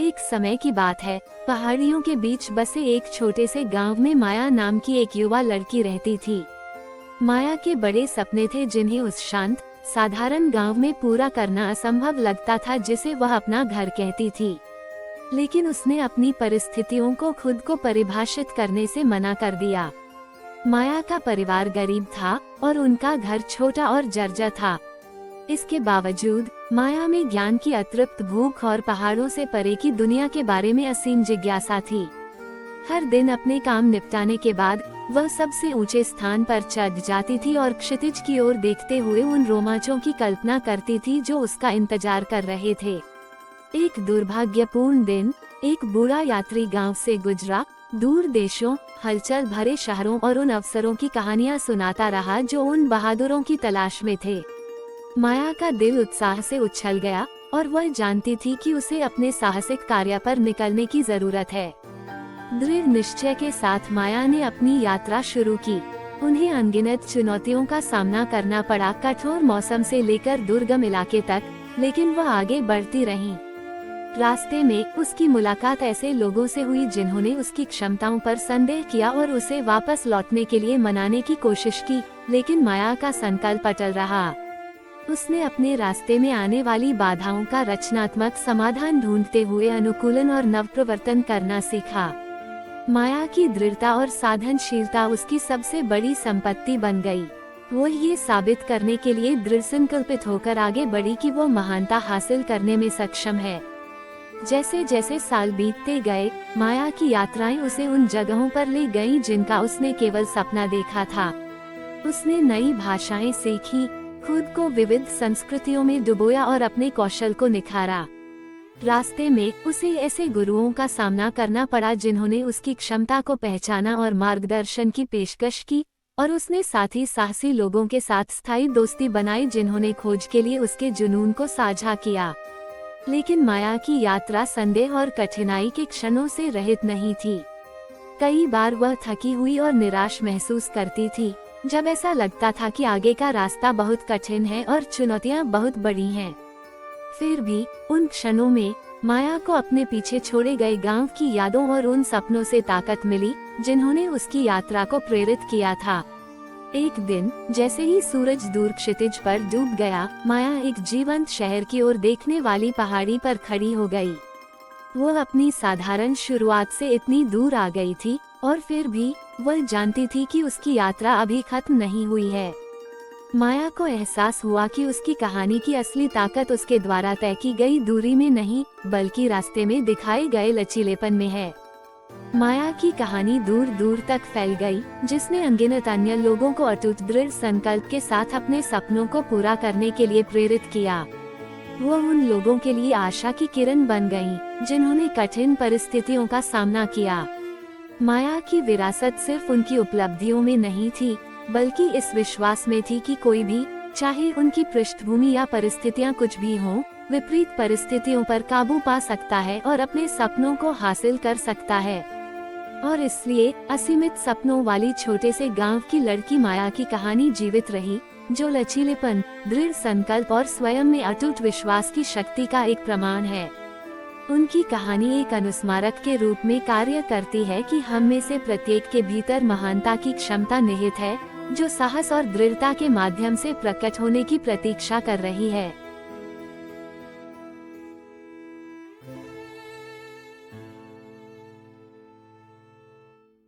एक समय की बात है, पहाड़ियों के बीच बसे एक छोटे से गांव में माया नाम की एक युवा लड़की रहती थी। माया के बड़े सपने थे जिन्हें उस शांत, साधारण गांव में पूरा करना असंभव लगता था, जिसे वह अपना घर कहती थी। लेकिन उसने अपनी परिस्थितियों को खुद को परिभाषित करने से मना कर दिया। माया का परिवार गरीब था और उनका घर छोटा और जर्जर था। इसके बावजूद माया में ज्ञान की अतृप्त भूख और पहाड़ों से परे की दुनिया के बारे में असीम जिज्ञासा थी। हर दिन अपने काम निपटाने के बाद वह सबसे ऊंचे स्थान पर चढ़ जाती थी और क्षितिज की ओर देखते हुए उन रोमांचों की कल्पना करती थी जो उसका इंतजार कर रहे थे। एक दुर्भाग्यपूर्ण दिन एक बूढ़ा यात्री गांव से गुजरा, दूर देशों, हलचल भरे शहरों और उन अवसरों की कहानियां सुनाता रहा जो उन बहादुरों की तलाश में थे। माया का दिल उत्साह से उछल गया और वह जानती थी कि उसे अपने साहसिक कार्य पर निकलने की जरूरत है। दृढ़ निश्चय के साथ माया ने अपनी यात्रा शुरू की। उन्हें अनगिनत चुनौतियों का सामना करना पड़ा, कठोर मौसम से लेकर दुर्गम इलाके तक, लेकिन वह आगे बढ़ती रही। रास्ते में उसकी मुलाकात ऐसे लोगों से हुई जिन्होंने उसकी क्षमताओं पर संदेह किया और उसे वापस लौटने के लिए मनाने की कोशिश की, लेकिन माया का संकल्प अटल रहा। उसने अपने रास्ते में आने वाली बाधाओं का रचनात्मक समाधान ढूंढते हुए अनुकूलन और नवप्रवर्तन करना सीखा। माया की दृढ़ता और साधनशीलता उसकी सबसे बड़ी संपत्ति बन गई। वो ये साबित करने के लिए दृढ़ संकल्पित होकर आगे बढ़ी कि वो महानता हासिल करने में सक्षम है। जैसे जैसे साल बीतते गए, माया की यात्राएं उसे उन जगहों पर ले गईं जिनका उसने केवल सपना देखा था। उसने नई भाषाएं सीखी, खुद को विविध संस्कृतियों में डुबोया और अपने कौशल को निखारा। रास्ते में उसे ऐसे गुरुओं का सामना करना पड़ा जिन्होंने उसकी क्षमता को पहचाना और मार्गदर्शन की पेशकश की, और उसने साथ ही साहसी लोगों के साथ स्थायी दोस्ती बनाई जिन्होंने खोज के लिए उसके जुनून को साझा किया। लेकिन माया की यात्रा संदेह और कठिनाई के क्षणों से रहित नहीं थी। कई बार वह थकी हुई और निराश महसूस करती थी, जब ऐसा लगता था कि आगे का रास्ता बहुत कठिन है और चुनौतियां बहुत बड़ी हैं। फिर भी उन क्षणों में माया को अपने पीछे छोड़े गए गांव की यादों और उन सपनों से ताकत मिली जिन्होंने उसकी यात्रा को प्रेरित किया था। एक दिन जैसे ही सूरज दूर क्षितिज पर डूब गया, माया एक जीवंत शहर की ओर देखने वाली पहाड़ी पर खड़ी हो गई। वो अपनी साधारण शुरुआत से इतनी दूर आ गई थी और फिर भी वह जानती थी कि उसकी यात्रा अभी खत्म नहीं हुई है। माया को एहसास हुआ कि उसकी कहानी की असली ताकत उसके द्वारा तय की गई दूरी में नहीं, बल्कि रास्ते में दिखाए गए लचीलेपन में है। माया की कहानी दूर दूर तक फैल गई, जिसने अनगिनत अन्य लोगों को अटूट दृढ़ संकल्प के साथ अपने सपनों को पूरा करने के लिए प्रेरित किया। वो उन लोगों के लिए आशा की किरण बन गईं, जिन्होंने कठिन परिस्थितियों का सामना किया। माया की विरासत सिर्फ उनकी उपलब्धियों में नहीं थी, बल्कि इस विश्वास में थी कि कोई भी, चाहे उनकी पृष्ठभूमि या परिस्थितियां कुछ भी हों, विपरीत परिस्थितियों पर काबू पा सकता है और अपने सपनों को हासिल कर सकता है। और इसलिए असीमित सपनों वाली छोटे से गांव की लड़की माया की कहानी जीवित रही, जो लचीलेपन, दृढ़ संकल्प और स्वयं में अटूट विश्वास की शक्ति का एक प्रमाण है। उनकी कहानी एक अनुस्मारक के रूप में कार्य करती है कि हम में से प्रत्येक के भीतर महानता की क्षमता निहित है, जो साहस और दृढ़ता के माध्यम से प्रकट होने की प्रतीक्षा कर रही है।